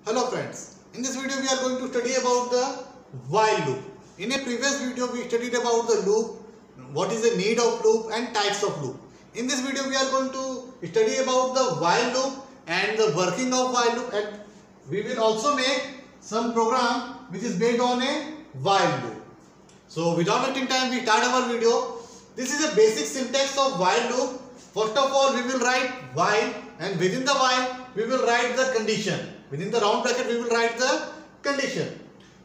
Hello friends, in this video we are going to study about the while loop. In a previous video we studied about the loop, what is the need of loop and types of loop. In this video we are going to study about the while loop and the working of while loop, and we will also make some program which is based on a while loop. So without wasting time we start our video. This is a basic syntax of while loop. First of all we will write while, and within the while we will write the condition. Within the round bracket we will write the condition,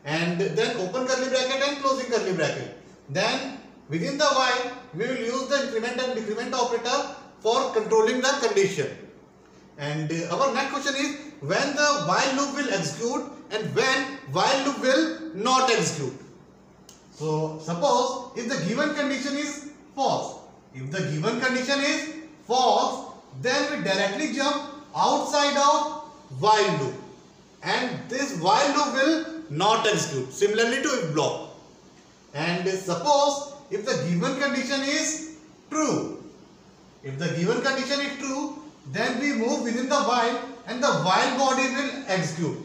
and then open curly bracket and closing curly bracket. Then within the while we will use the increment and decrement operator for controlling the condition. And our next question is when the while loop will execute and when while loop will not execute. So suppose if the given condition is false. If the given condition is false, then we directly jump outside of while loop, and this while loop will not execute, similarly to if block. And suppose if the given condition is true, if the given condition is true, then we move within the while and the while body will execute.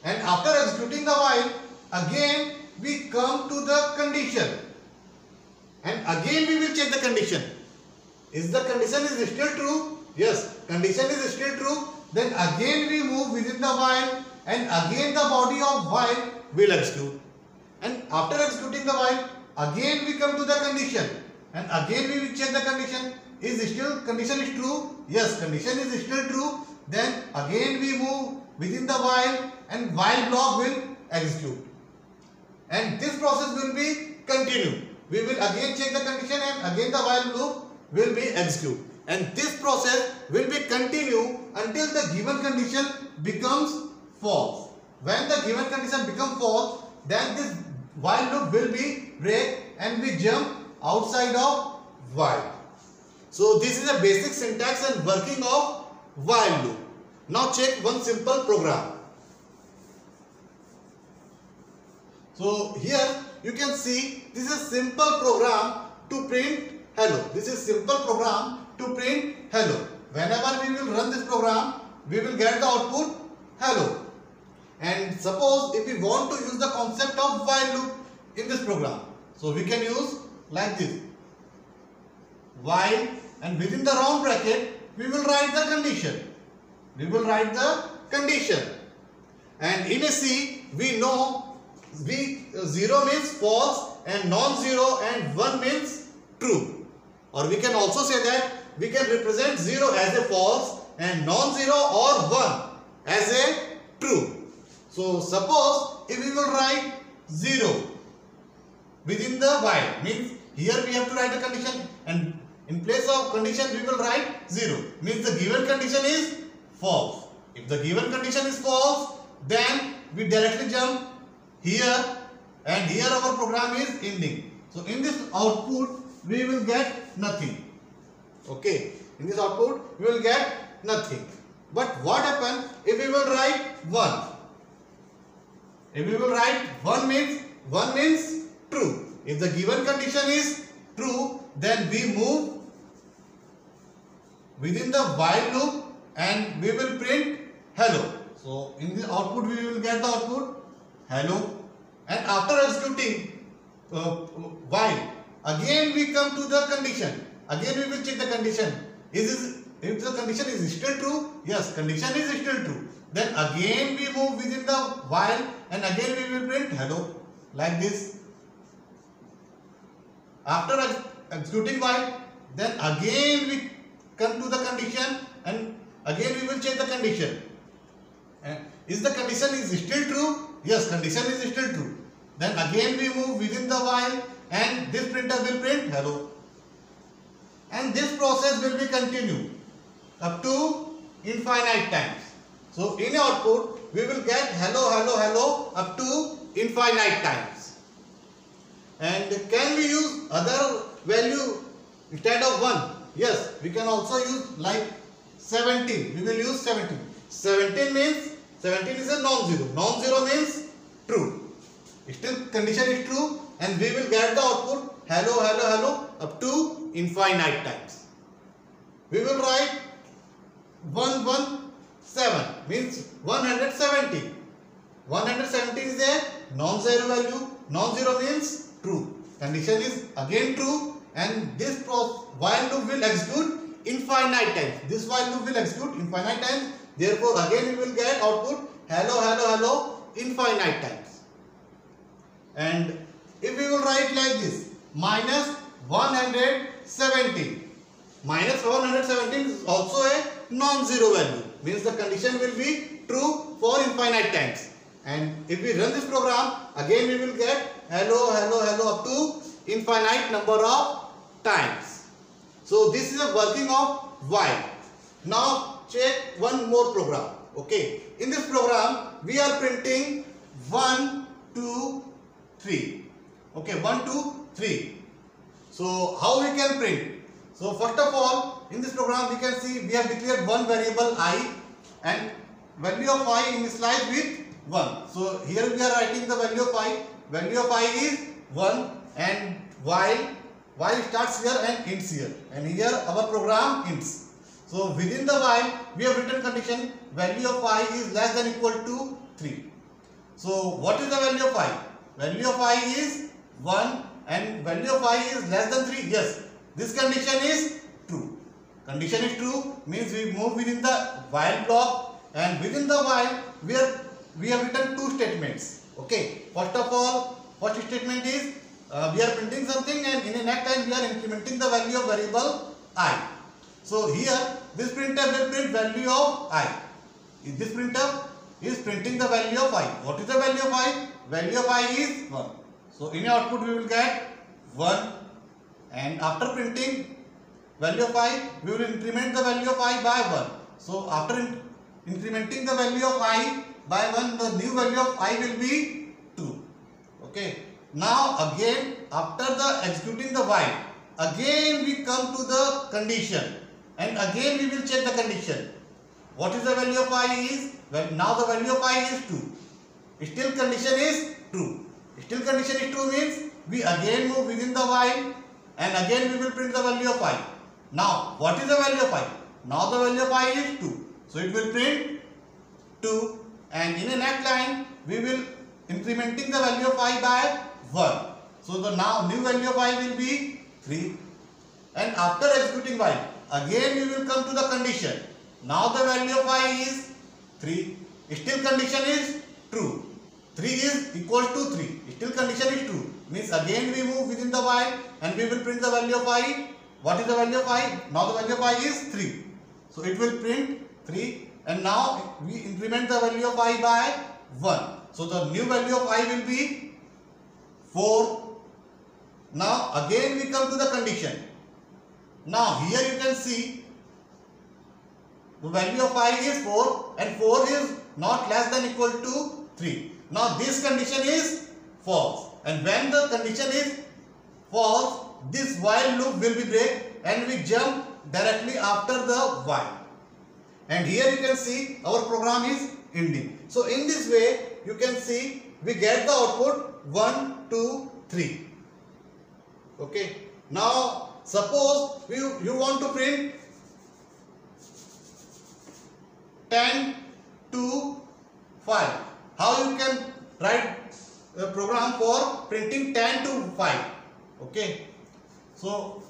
And after executing the while, again we come to the condition, and again we will check the condition. Is the condition is still true? Yes, condition is still true. Then again we move within the while, and again the body of while will execute. And after executing the while, again we come to the condition, and again we will check the condition. Is still condition is true? Yes, condition is still true. Then again we move within the while, and while block will execute. And this process will be continued. We will again check the condition, and again the while loop will be executed. And this process will be continued until the given condition becomes false. When the given condition becomes false, then this while loop will be break and we jump outside of while. So this is a basic syntax and working of while loop. Now check one simple program. So here you can see this is a simple program to print hello. This is simple program to print hello. Whenever we will run this program, we will get the output hello. And suppose if we want to use the concept of while loop in this program, so we can use like this while, and within the round bracket we will write the condition. We will write the condition, and in a C we know 0 means false and non-zero, and 1 means true. Or we can also say that we can represent 0 as a false and non-zero or 1 as a true. So suppose if we will write 0 within the while, means here we have to write a condition, and in place of condition we will write 0, means the given condition is false. If the given condition is false, then we directly jump here, and here our program is ending. So in this output we will get nothing. Okay, in this output we will get nothing. But what happens if we will write 1? If we will write 1 means true. If the given condition is true, then we move within the while loop and we will print hello. So in the output we will get the output hello, and after executing while, again we come to the condition. Again we will check the condition. If the condition is still true? Yes, condition is still true. Then again we move within the while, and again we will print hello like this. After executing while, then again we come to the condition, and again we will check the condition. Is the condition is still true? Yes, condition is still true. Then again we move within the while, and this printer will print hello. And this process will be continued up to infinite times. So in output we will get hello, hello, hello up to infinite times. And can we use other value instead of 1? Yes, we can also use like 17. We will use 17. 17 is a non-zero. Non-zero means true. Still condition is true, and we will get the output hello, hello, hello up to infinite times. We will write 1, 1 7 means 170. 170 is a non-zero value. Non-zero means true. Condition is again true, and this while loop will execute infinite times. This while loop will execute infinite times. Therefore, again we will get output hello, hello, hello infinite times. And if we will write like this, minus 117. Minus 117 is also a non-zero value. Means the condition will be true for infinite times. And if we run this program, again we will get hello, hello, hello up to infinite number of times. So this is a working of while. Now check one more program. Okay. In this program, we are printing 1, 2, 3. Okay, 1, 2, 3. So how we can print? So first of all, in this program we can see we have declared one variable I, and value of I initialized with 1. So here we are writing the value of I. Value of I is 1, and while starts here and ends here, and here our program ends. So within the while we have written condition value of I is less than equal to 3. So what is the value of I? Value of I is 1 and value of I is less than 3. Yes, this condition is true. Condition is true means we move within the while block, and within the while we have written two statements. Okay, first of all, first statement is we are printing something, and in the next time we are incrementing the value of variable I. So here this printf will print value of I. This printf is printing the value of I. What is the value of I? Value of I is 1. So in output we will get 1, and after printing value of I, we will increment the value of I by 1. So after incrementing the value of I by 1, the new value of I will be 2. Okay. Now again, after the executing the while, again we come to the condition, and again we will check the condition. What is the value of I is? Well, now the value of I is 2. Still condition is true. Still condition is true means we again move within the while, and again we will print the value of I. Now what is the value of I? Now the value of I is 2. So it will print 2, and in the next line we will incrementing the value of I by 1. So the now new value of I will be 3, and after executing while, again we will come to the condition. Now the value of I is 3. Still condition is true. 3 is equal to 3. Still condition is true. Means again we move within the while, and we will print the value of I. What is the value of I? Now the value of I is 3. So it will print 3, and now we increment the value of I by 1. So the new value of I will be 4. Now again we come to the condition. Now here you can see the value of I is 4, and 4 is not less than equal to 3. Now this condition is false, and when the condition is false, this while loop will be break, and we jump directly after the while. And here you can see our program is ending. So in this way you can see we get the output 1, 2, 3. Okay. Now suppose you want to print 10 to 5. How you can write a program for printing 10 to 5? Okay. So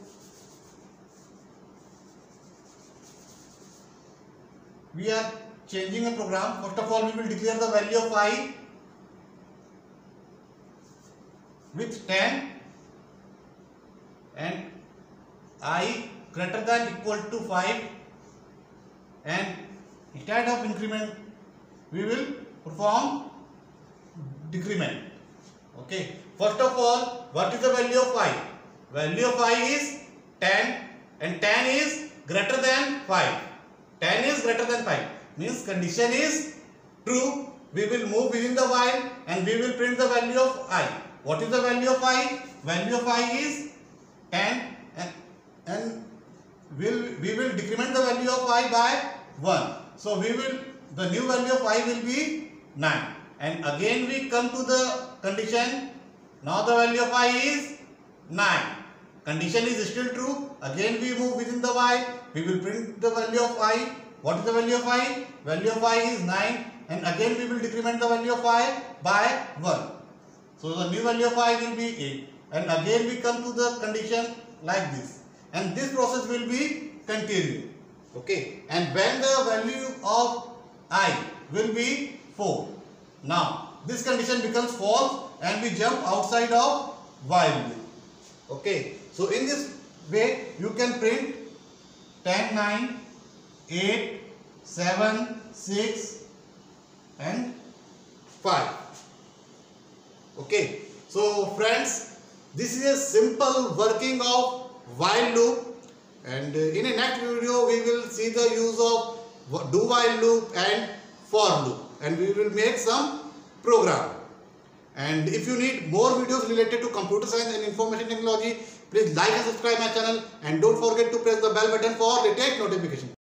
we are changing a program. First of all, we will declare the value of I with 10 and I greater than equal to 5, and instead of increment we will perform decrement. Okay. First of all, what is the value of I? Value of I is 10, and 10 is greater than 5. 10 is greater than 5 means condition is true. We will move within the while, and we will print the value of I. What is the value of I? Value of I is 10, and we will decrement the value of I by 1. So the new value of I will be 9, and again we come to the condition. Now the value of I is 9. Condition is still true. Again we move within the while. We will print the value of I What is the value of I? Value of I is 9, and again we will decrement the value of I by 1. So the new value of I will be 8, and again we come to the condition like this, and this process will be continued. Okay, and when the value of I will be 4, now this condition becomes false and we jump outside of while loop. Okay, so in this way you can print 10, 9, 8, 7, 6 and 5. Okay, so friends, this is a simple working of while loop, and in a next video we will see the use of do while loop and for loop, and we will make some program. And if you need more videos related to computer science and information technology, please like and subscribe my channel, and don't forget to press the bell button for latest notification.